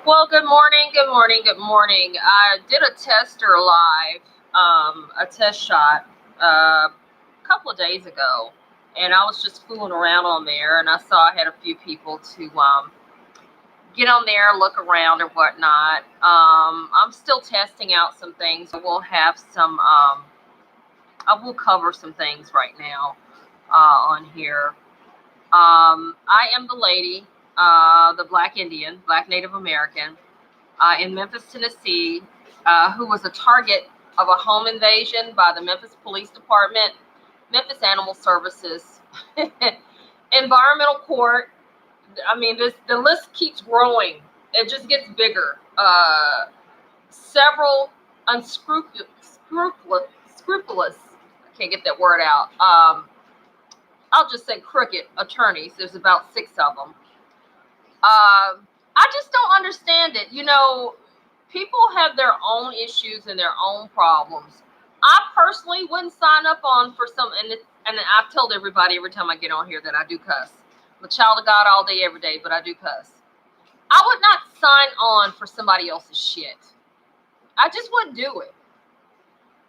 Well, good morning, good morning, good morning. I did a tester live, a test shot, a couple of days ago, and I was just fooling around on there, and I saw I had a few people to get on there, look around, or whatnot. I'm still testing out some things. We'll have some. I will cover some things right now on here. I am the lady, the Black Indian, Black Native American in Memphis, Tennessee, who was a target of a home invasion by the Memphis Police Department, Memphis Animal Services, Environmental Court. I mean, the list keeps growing. It just gets bigger. Several scrupulous, I can't get that word out. I'll just say crooked attorneys. There's about 6 of them. I just don't understand it. People have their own issues and their own problems. I personally wouldn't sign up on for some, and I've told everybody every time I get on here that I do cuss. I'm a child of God all day, every day, but I do cuss. I would not sign on for somebody else's shit. I just wouldn't do it.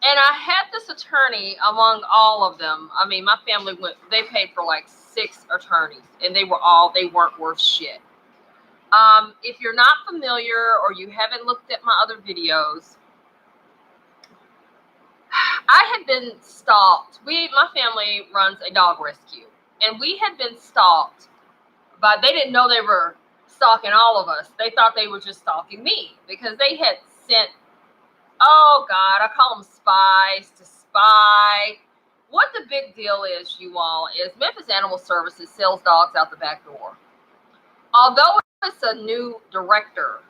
And I had this attorney among all of them. I mean, my family they paid for like 6 attorneys, and they weren't worth shit. If you're not familiar or you haven't looked at my other videos, I had been stalked. My family runs a dog rescue, and we had been stalked, but they didn't know they were stalking all of us. They thought they were just stalking me because they had sent, oh God, I call them spies to spy. What the big deal is, you all, is Memphis Animal Services sells dogs out the back door. Although it's a new director,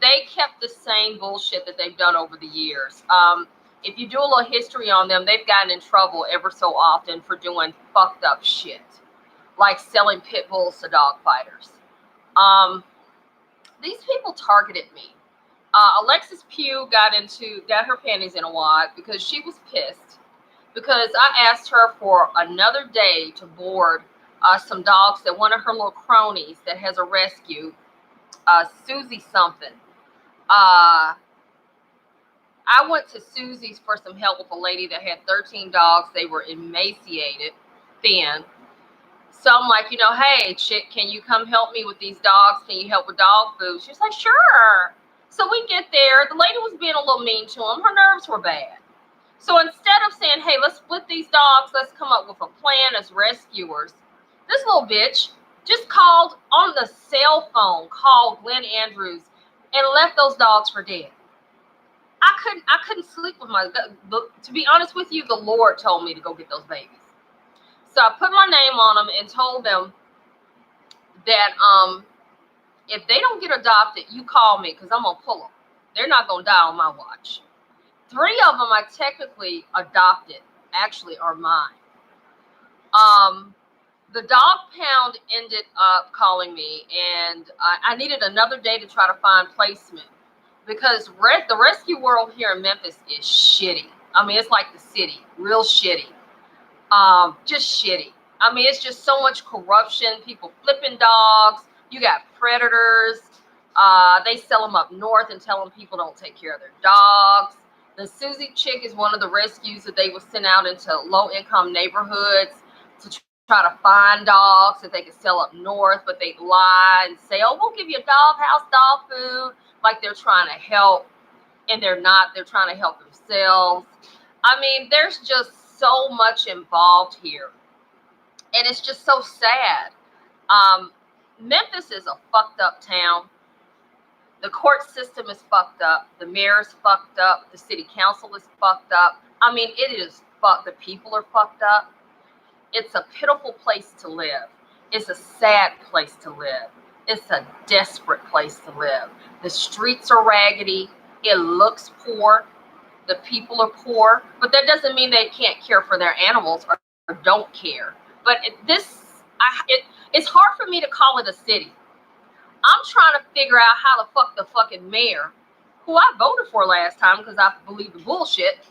they kept the same bullshit that they've done over the years. If you do a little history on them, they've gotten in trouble ever so often for doing fucked up shit, like selling pit bulls to dog fighters. These people targeted me. Alexis Pugh got her panties in a wad because she was pissed because I asked her for another day to board some dogs that one of her little cronies that has a rescue, Susie something. I went to Susie's for some help with a lady that had 13 dogs. They were emaciated, thin. So I'm like, hey, chick, can you come help me with these dogs? Can you help with dog food? She's like, sure. So we get there. The lady was being a little mean to him. Her nerves were bad. So instead of saying, hey, let's split these dogs, let's come up with a plan as rescuers, this little bitch just called on the cell phone, called Glenn Andrews, and left those dogs for dead. I couldn't sleep with to be honest with you, the Lord told me to go get those babies. So I put my name on them and told them that if they don't get adopted, you call me because I'm going to pull them. They're not going to die on my watch. 3 of them I technically adopted, actually are mine. The dog pound ended up calling me, and I needed another day to try to find placement because the rescue world here in Memphis is shitty. I mean, it's like the city, real shitty. Just shitty. I mean, it's just so much corruption, people flipping dogs. You got predators. They sell them up north and tell them people don't take care of their dogs. The Susie chick is one of the rescues that they will send out into low-income neighborhoods to try to find dogs that they can sell up north, but they lie and say, oh, we'll give you a doghouse, dog food, like they're trying to help, and they're not. They're trying to help themselves. I mean, there's just so much involved here, and it's just so sad. Memphis is a fucked up town. The court system is fucked up. The mayor is fucked up. The city council is fucked up. I mean, it is fucked. The people are fucked up. It's a pitiful place to live. It's a sad place to live. It's a desperate place to live. The streets are raggedy. It looks poor. The people are poor. But that doesn't mean they can't care for their animals or don't care. But it's hard for me to call it a city. I'm trying to figure out how the fuck the fucking mayor, who I voted for last time because I believe the bullshit,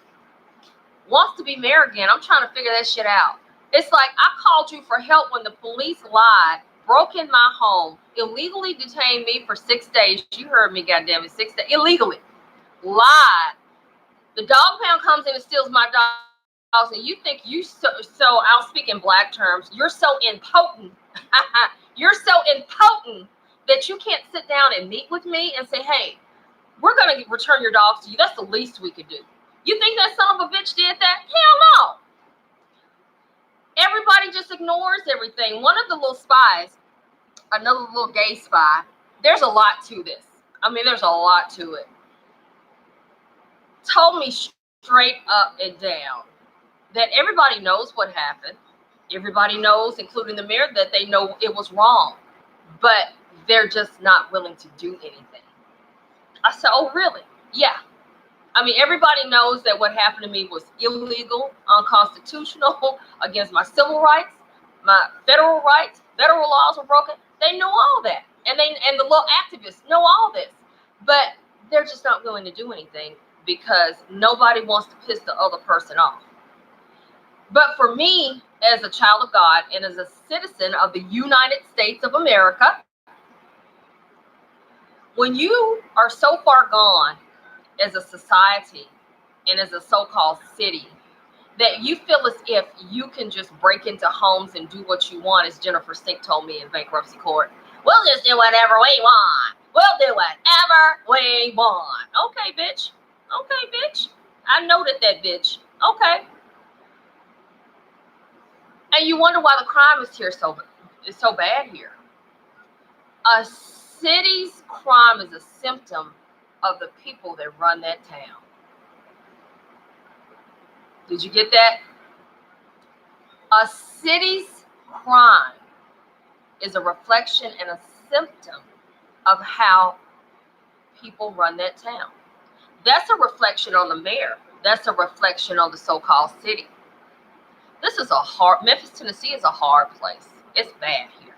wants to be mayor again. I'm trying to figure that shit out. It's like I called you for help when the police lied, broke in my home, illegally detained me for 6 days. You heard me, goddamn it, 6 days, illegally. Lied. The dog pound comes in and steals my dogs, and you think you so I'll speak in black terms, you're so impotent. You're so impotent that you can't sit down and meet with me and say, hey, we're going to return your dogs to you. That's the least we could do. You think that son of a bitch did that? Hell no. Everybody just ignores everything. One of the little spies, another little gay spy, there's a lot to this. I mean, there's a lot to it. Told me straight up and down that everybody knows what happened. Everybody knows, including the mayor, that they know it was wrong, but they're just not willing to do anything. I said, oh, really? Yeah. I mean, everybody knows that what happened to me was illegal, unconstitutional, against my civil rights, my federal laws were broken. They know all that. And the little activists know all this, but they're just not willing to do anything because nobody wants to piss the other person off. But for me, as a child of God and as a citizen of the United States of America, when you are so far gone as a society and as a so-called city that you feel as if you can just break into homes and do what you want, as Jennifer Sink told me in bankruptcy court, we'll just do whatever we want. We'll do whatever we want. Okay, bitch. Okay, bitch. I noted that, bitch. Okay. And you wonder why the crime is here so bad here. A city's crime is a symptom of the people that run that town. Did you get that? A city's crime is a reflection and a symptom of how people run that town. That's a reflection on the mayor. That's a reflection on the so-called city. This is Memphis, Tennessee is a hard place. It's bad here.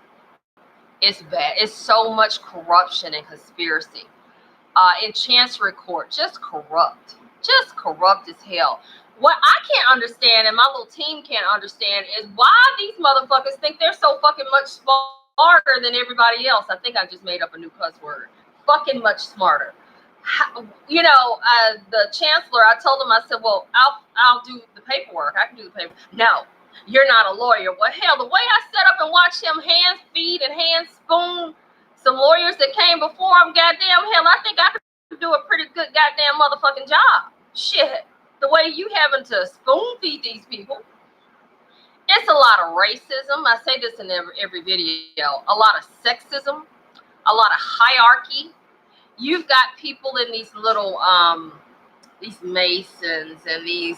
It's bad. It's so much corruption and conspiracy. In Chancery Court, just corrupt as hell. What I can't understand, and my little team can't understand, is why these motherfuckers think they're so fucking much smarter than everybody else. I think I just made up a new cuss word. Fucking much smarter. You know, the chancellor, I told him, I said, well, I'll do the paperwork. I can do the paperwork. No, you're not a lawyer. Well, hell, the way I set up and watch him hand feed and hand spoon some lawyers that came before him, goddamn hell, I think I could do a pretty good goddamn motherfucking job. Shit. The way you having to spoon feed these people. It's a lot of racism. I say this in every video. A lot of sexism. A lot of hierarchy. You've got people in these little, these masons and these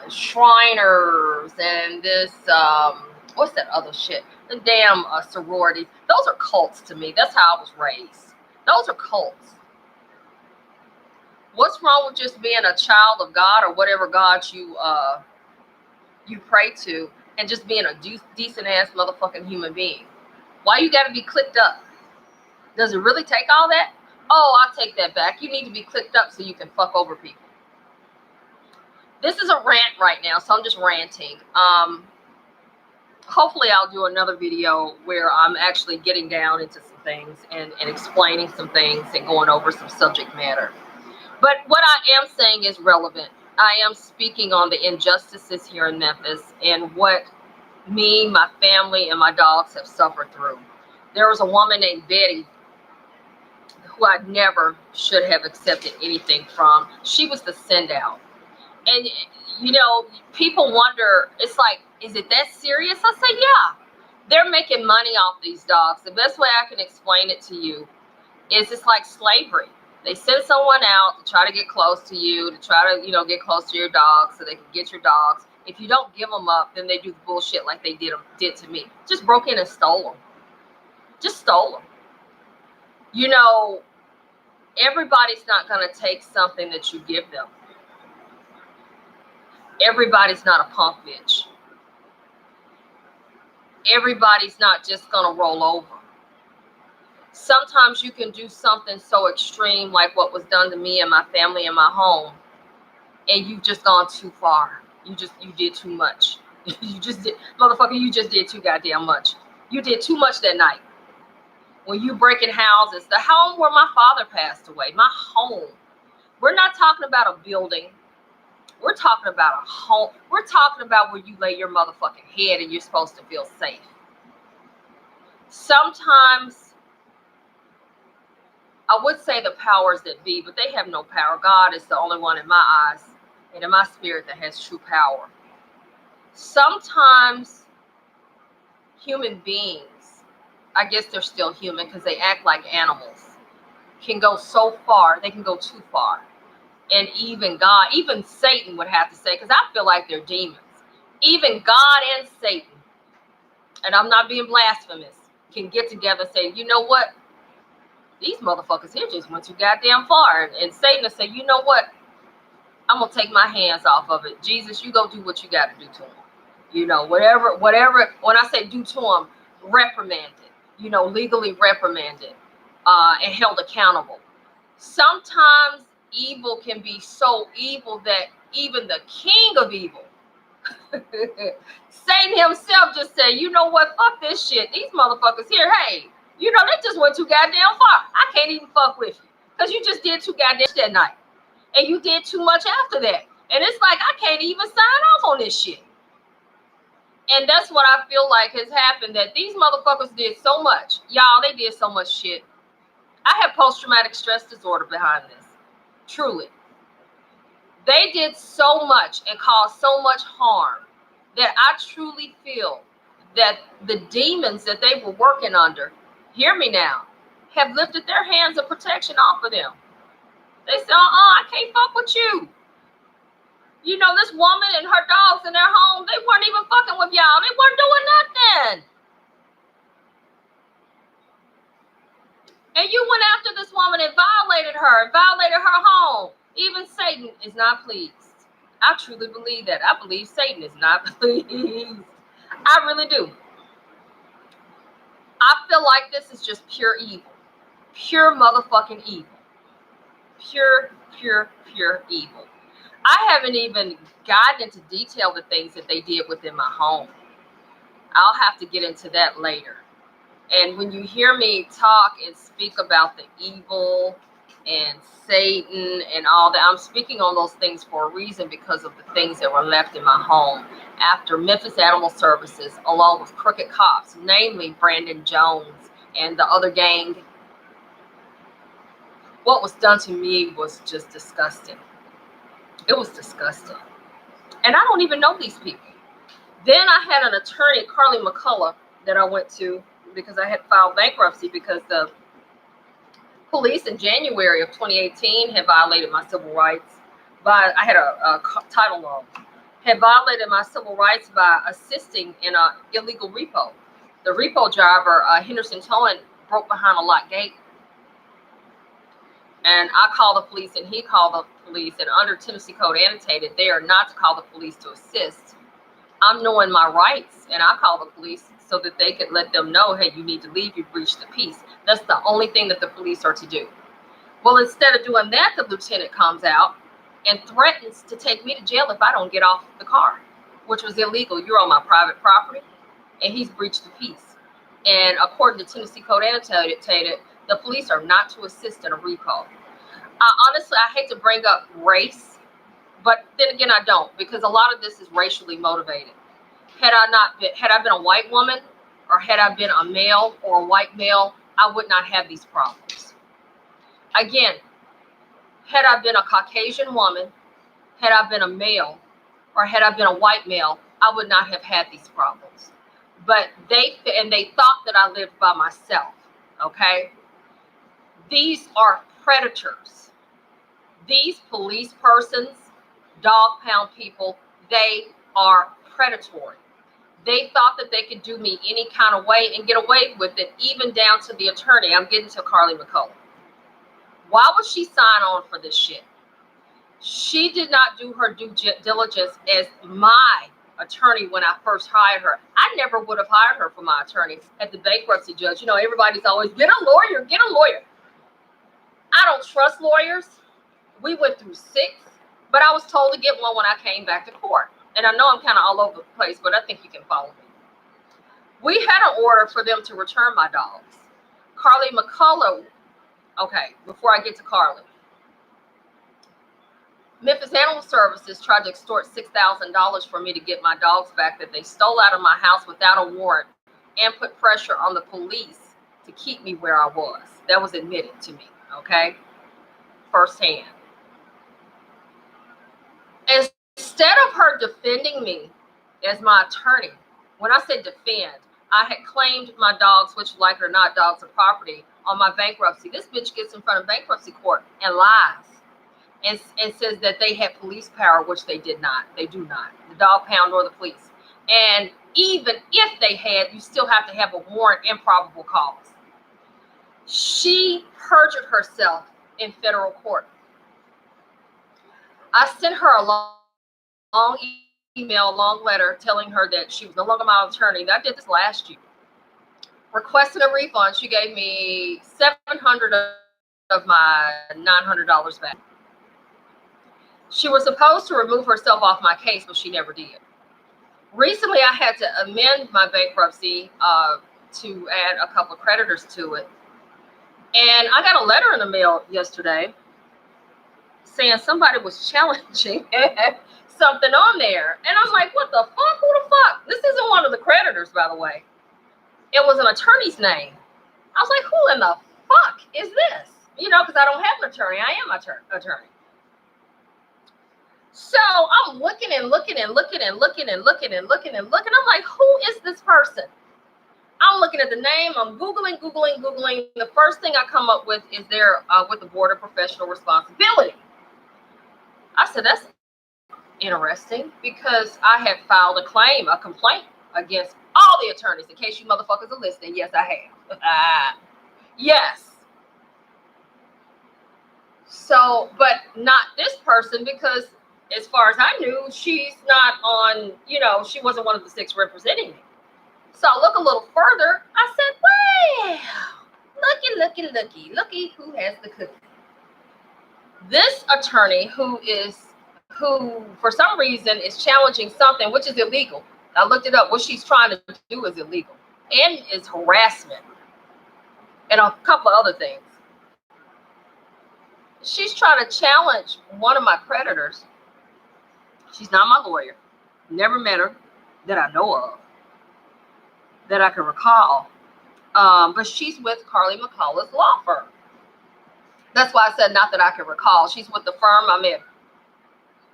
Shriners and this, what's that other shit? The damn sororities. Those are cults to me. That's how I was raised. Those are cults. What's wrong with just being a child of God or whatever God you pray to and just being a decent ass motherfucking human being? Why you got to be clicked up? Does it really take all that? Oh, I'll take that back. You need to be clicked up so you can fuck over people. This is a rant right now, so I'm just ranting. Hopefully I'll do another video where I'm actually getting down into some things and explaining some things and going over some subject matter. But what I am saying is relevant. I am speaking on the injustices here in Memphis and what me, my family, and my dogs have suffered through. There was a woman named Betty who I never should have accepted anything from. She was the send out. And, you know, people wonder, it's like, is it that serious? I say, yeah. They're making money off these dogs. The best way I can explain it to you is it's like slavery. They send someone out to try to get close to you, to try to, you know, get close to your dogs so they can get your dogs. If you don't give them up, then they do the bullshit like they did to me. Just broke in and stole them. Just stole them. You know, everybody's not going to take something that you give them. Everybody's not a punk bitch. Everybody's not just going to roll over. Sometimes you can do something so extreme like what was done to me and my family and my home, and you've just gone too far. You did too much. You just did, motherfucker, you just did too goddamn much. You did too much that night. When you breaking houses, the home where my father passed away, my home. We're not talking about a building. We're talking about a home. We're talking about where you lay your motherfucking head and you're supposed to feel safe. Sometimes, I would say the powers that be, but they have no power. God is the only one in my eyes and in my spirit that has true power. Sometimes human beings, I guess they're still human because they act like animals, can go so far, they can go too far. And even God, even Satan would have to say, because I feel like they're demons. Even God and Satan, and I'm not being blasphemous, can get together and say, you know what? These motherfuckers here just went too goddamn far. And Satan will say, you know what? I'm going to take my hands off of it. Jesus, you go do what you got to do to him. You know, whatever, when I say do to him, reprimanded, you know, legally reprimanded and held accountable. Sometimes evil can be so evil that even the king of evil, Satan himself, just said, you know what, fuck this shit. These motherfuckers here, hey, you know, they just went too goddamn far. I can't even fuck with you because you just did too goddamn that night. And you did too much after that. And it's like, I can't even sign off on this shit. And that's what I feel like has happened, that these motherfuckers did so much. Y'all, they did so much shit. I have post-traumatic stress disorder behind this. Truly. They did so much and caused so much harm that I truly feel that the demons that they were working under, hear me now, have lifted their hands of protection off of them. They said, I can't fuck with you. You know, this woman and her dogs in their home, they weren't even fucking with y'all. They weren't doing nothing. And you went after this woman and violated her home. Even Satan is not pleased. I truly believe that. I believe Satan is not pleased. I really do. I feel like this is just pure evil. Pure motherfucking evil. Pure evil. I haven't even gotten into detail the things that they did within my home. I'll have to get into that later. And when you hear me talk and speak about the evil and Satan and all that, I'm speaking on those things for a reason, because of the things that were left in my home after Memphis Animal Services, along with crooked cops, namely Brandon Jones and the other gang. What was done to me was just disgusting. It was disgusting. And I don't even know these people. Then I had an attorney, Carly McCullough, that I went to because I had filed bankruptcy because the police in January of 2018 had violated my civil rights. I had a title loan. Had violated my civil rights by assisting in an illegal repo. The repo driver, Henderson Towing, broke behind a locked gate. And I called the police and he called the police. And under Tennessee Code Annotated, they are not to call the police to assist. I'm knowing my rights, and I call the police so that they could let them know, hey, you need to leave, you breached the peace. That's the only thing that the police are to do. Well, instead of doing that, the lieutenant comes out and threatens to take me to jail if I don't get off the car, which was illegal. You're on my private property, and he's breached the peace. And according to Tennessee Code Annotated, the police are not to assist in a repo. Honestly, I hate to bring up race, but then again, I don't, because a lot of this is racially motivated. Had I been a white woman, or had I been a male or a white male, I would not have these problems. Again, had I been a Caucasian woman, had I been a male, or had I been a white male, I would not have had these problems. But they thought that I lived by myself, okay? These are predators. These police persons, dog pound people, they are predatory. They thought that they could do me any kind of way and get away with it, even down to the attorney. I'm getting to Carly McCullough. Why would she sign on for this shit? She did not do her due diligence as my attorney when I first hired her. I never would have hired her for my attorney at the bankruptcy judge. You know, everybody's always, get a lawyer, get a lawyer. I don't trust lawyers. We went through 6, but I was told to get one when I came back to court. And I know I'm kind of all over the place, but I think you can follow me. We had an order for them to return my dogs. Carly McCullough, okay, before I get to Carly. Memphis Animal Services tried to extort $6,000 for me to get my dogs back that they stole out of my house without a warrant and put pressure on the police to keep me where I was. That was admitted to me, okay? Firsthand. Instead of her defending me as my attorney, when I said defend, I had claimed my dogs, which, like it or not, dogs are property, on my bankruptcy. This bitch gets in front of bankruptcy court and lies. And says that they had police power, which they did not. They do not. The dog pound or the police. And even if they had, you still have to have a warrant and probable cause. She perjured herself in federal court. I sent her a long email, long letter telling her that she was no longer my attorney. I did this last year. Requested a refund. She gave me $700 of my $900 back. She was supposed to remove herself off my case, but she never did. Recently, I had to amend my bankruptcy to add a couple of creditors to it. And I got a letter in the mail yesterday saying somebody was challenging something on there. And I was like, what the fuck? Who the fuck? This isn't one of the creditors, by the way. It was an attorney's name. I was like, who in the fuck is this? You know, because I don't have an attorney. I am an attorney. So I'm looking and looking and looking and looking and looking and looking and looking. I'm like, who is this person? I'm looking at the name. I'm Googling. The first thing I come up with is they're with the Board of Professional Responsibility. I said, that's interesting because I had filed a complaint against all the attorneys. In case you motherfuckers are listening, yes, I have. Yes. So, but not this person because as far as I knew, she's not on, you know, she wasn't one of the 6 representing me. So I look a little further. I said, well, looky who has the cookie. This attorney who for some reason is challenging something which is illegal. I looked it up. What she's trying to do is illegal and is harassment and a couple of other things. She's trying to challenge one of my creditors. She's not my lawyer. Never met her that I know of, that I can recall. But she's with Carly McCullough's law firm. That's why I said not that I can recall. She's with the firm. I may have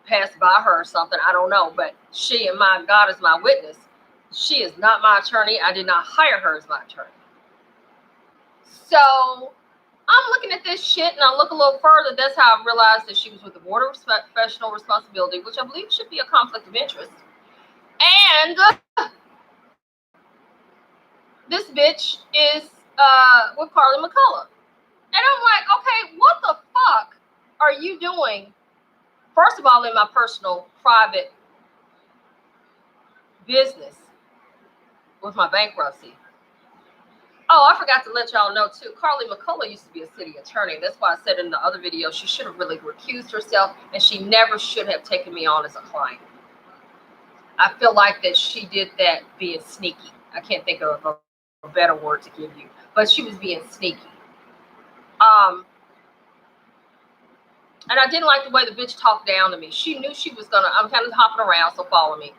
passed by her or something. I don't know. But she, and my God is my witness, she is not my attorney. I did not hire her as my attorney. So I'm looking at this shit and I look a little further. That's how I realized that she was with the Board of Professional Responsibility, which I believe should be a conflict of interest. And this bitch is with Carly McCullough. And I'm like, okay, what the fuck are you doing? First of all, in my personal, private business with my bankruptcy. Oh, I forgot to let y'all know, too. Carly McCullough used to be a city attorney. That's why I said in the other video, she should have really recused herself, and she never should have taken me on as a client. I feel like that she did that being sneaky. I can't think of a better word to give you, but she was being sneaky. And I didn't like the way the bitch talked down to me. She knew she was gonna, I'm kind of hopping around, so follow me.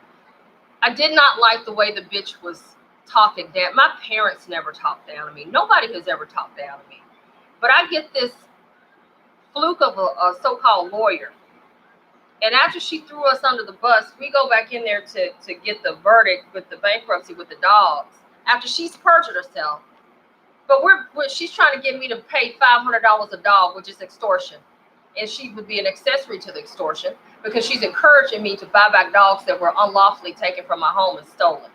I did not like the way the bitch was talking down. My parents never talked down to me. Nobody has ever talked down to me. But I get this fluke of a so-called lawyer. And after she threw us under the bus, we go back in there to get the verdict with the bankruptcy with the dogs. After she's perjured herself. But she's trying to get me to pay $500 a dog, which is extortion. And she would be an accessory to the extortion because she's encouraging me to buy back dogs that were unlawfully taken from my home and stolen.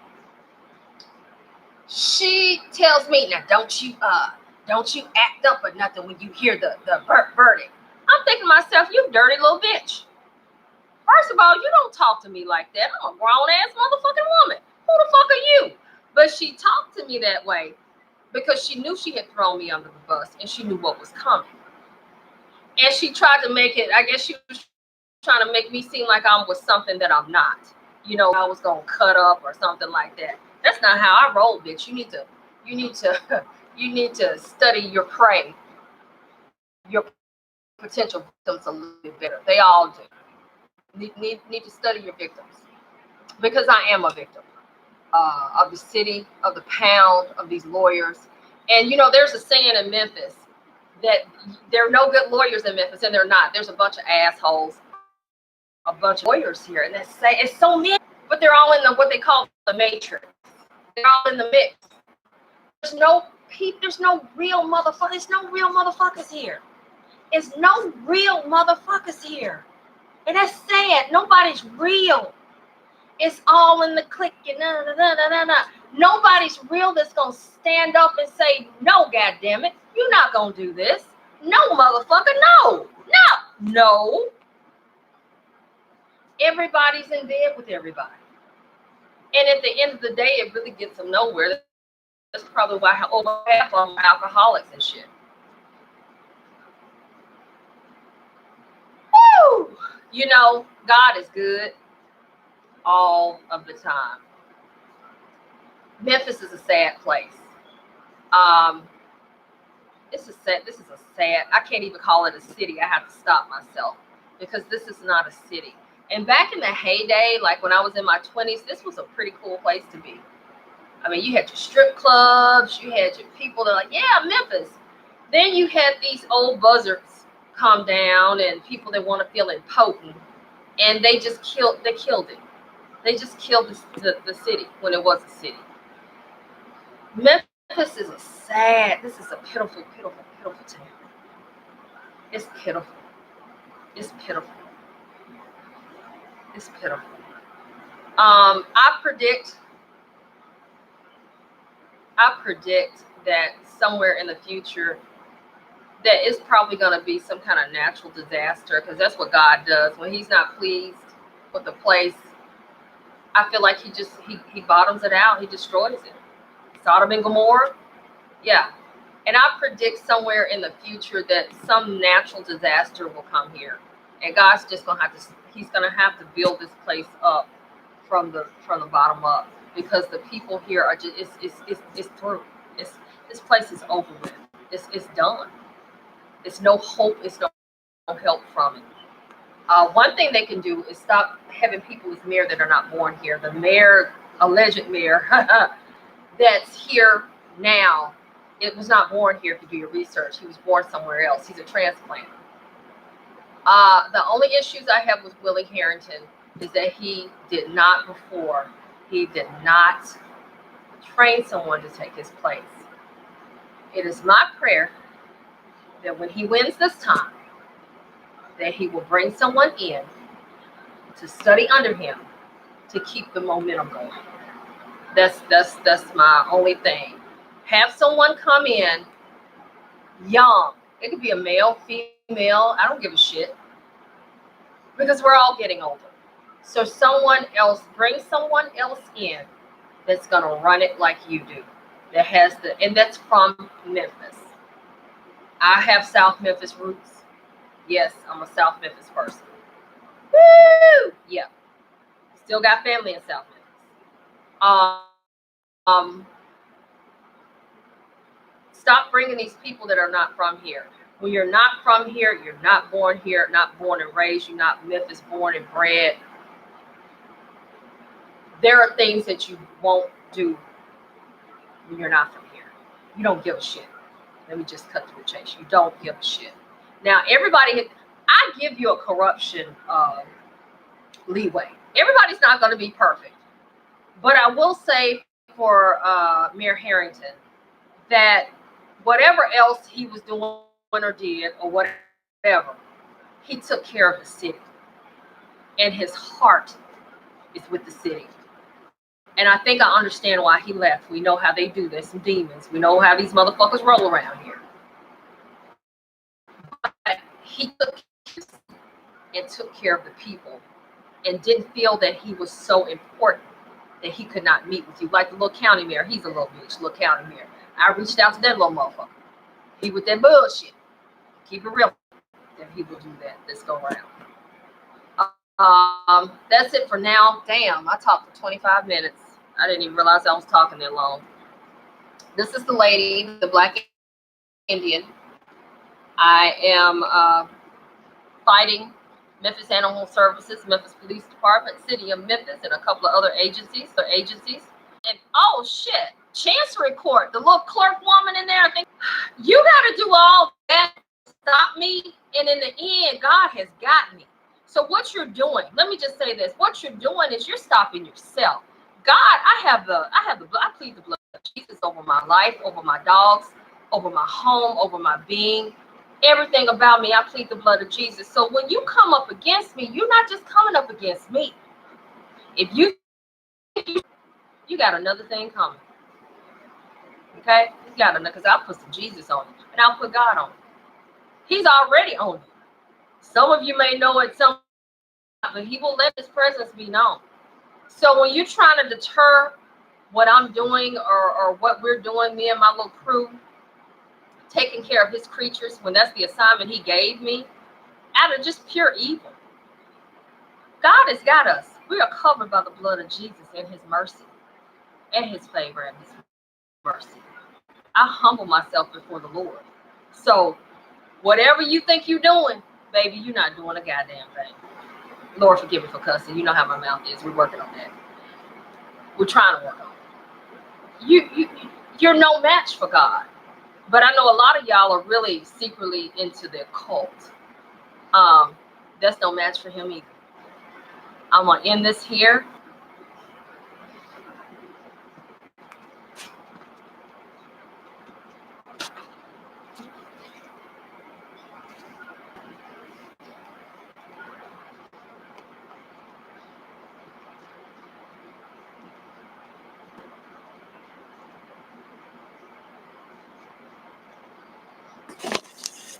She tells me, now don't you act up or nothing when you hear the verdict. I'm thinking to myself, you dirty little bitch. First of all, you don't talk to me like that. I'm a grown ass motherfucking woman. Who the fuck are you? But she talked to me that way because she knew she had thrown me under the bus and she knew what was coming. And she tried to make it, I guess she was trying to make me seem like I was something that I'm not. You know, I was going to cut up or something like that. That's not how I roll, bitch. You need to you need to study your prey, your potential victims a little bit better. They all do. Need to study your victims, because I am a victim of the city, of the pound, of these lawyers. And you know, there's a saying in Memphis that there are no good lawyers in Memphis, and they're not. There's a bunch of assholes, a bunch of lawyers here, and it's so many, but they're all in the what they call the matrix. They're all in the mix. There's no real motherfuckers. There's no real motherfuckers here. There's no real motherfuckers here. And that's sad. Nobody's real. It's all in the clique and Nobody's real that's gonna stand up and say, no, goddammit, you're not gonna do this. No, motherfucker, no. Everybody's in bed with everybody. And at the end of the day, it really gets them nowhere. That's probably why over half of them are alcoholics and shit. Woo! You know, God is good all of the time. Memphis is a sad place. This is a sad, I can't even call it a city. I have to stop myself, because this is not a city. And back in the heyday, like when I was in my 20s, this was a pretty cool place to be. I mean, you had your strip clubs, you had your people that are like, yeah, Memphis. Then you had these old buzzards come down, and people that want to feel impotent, and they killed it. They just killed the city when it was a city. Memphis is this is a pitiful, pitiful, pitiful town. It's pitiful. It's pitiful. It's pitiful. I predict that somewhere in the future, that is probably going to be some kind of natural disaster, because that's what God does. When he's not pleased with the place, I feel like he bottoms it out. He destroys it. Sodom and Gomorrah, yeah. And I predict somewhere in the future that some natural disaster will come here, and God's just gonna he's gonna have to build this place up from the bottom up, because the people here are just it's through. This place is over with. It's done. There's no hope. It's no help from it. One thing they can do is stop having people as mayor that are not born here. The mayor, alleged mayor, that's here now, it was not born here. If you do your research, he was born somewhere else. He's a transplant. The only issues I have with Willie Harrington is that he did not train someone to take his place. It is my prayer that when he wins this time, that he will bring someone in to study under him to keep the momentum going. That's my only thing. Have someone come in young. It could be a male, female. I don't give a shit, because we're all getting older. So bring someone else in that's gonna run it like you do. And that's from Memphis. I have South Memphis roots. Yes, I'm a South Memphis person. Woo! Yeah. Still got family in South Memphis. Stop bringing these people that are not from here. When you're not from here, you're not born here, not born and raised, you're not Memphis born and bred. There are things that you won't do when you're not from here. You don't give a shit. Let me just cut to the chase. You don't give a shit. Now, I give you a corruption leeway. Everybody's not going to be perfect. But I will say for Mayor Harrington that whatever else he was doing or did or whatever, he took care of the city. And his heart is with the city. And I think I understand why he left. We know how they do this, some demons. We know how these motherfuckers roll around here. But he took care of the people and didn't feel that he was so important that he could not meet with you. Like the little county mayor, he's a little bitch, little county mayor. I reached out to that little motherfucker. He with that bullshit. Keep it real. That he will do that this go around. That's it for now. Damn, I talked for 25 minutes. I didn't even realize I was talking that long. This is the lady, the Black Indian. I am fighting Memphis Animal Services, Memphis Police Department, City of Memphis, and a couple of other agencies. And oh shit, Chancery Court, the little clerk woman in there, I think you got to do all that to stop me. And in the end, God has got me. So what you're doing, let me just say this: what you're doing is you're stopping yourself. God, I plead the blood of Jesus over my life, over my dogs, over my home, over my being, everything about me. I plead the blood of Jesus. So when you come up against me, you're not just coming up against me. If you got another thing coming, okay? You got another, because I'll put some Jesus on it, and I'll put God on it. He's already on it. Some of you may know it, some, but He will let His presence be known. So when you're trying to deter what I'm doing or what we're doing, me and my little crew, taking care of His creatures, when that's the assignment He gave me, out of just pure evil, God has got us. We are covered by the blood of Jesus and His mercy and His favor and His mercy. I humble myself before the Lord. So whatever you think you're doing, baby, you're not doing a goddamn thing. Lord, forgive me for cussing. You know how my mouth is. We're working on that. We're trying to work on it. You're no match for God. But I know a lot of y'all are really secretly into the occult. That's no match for Him either. I'm going to end this here.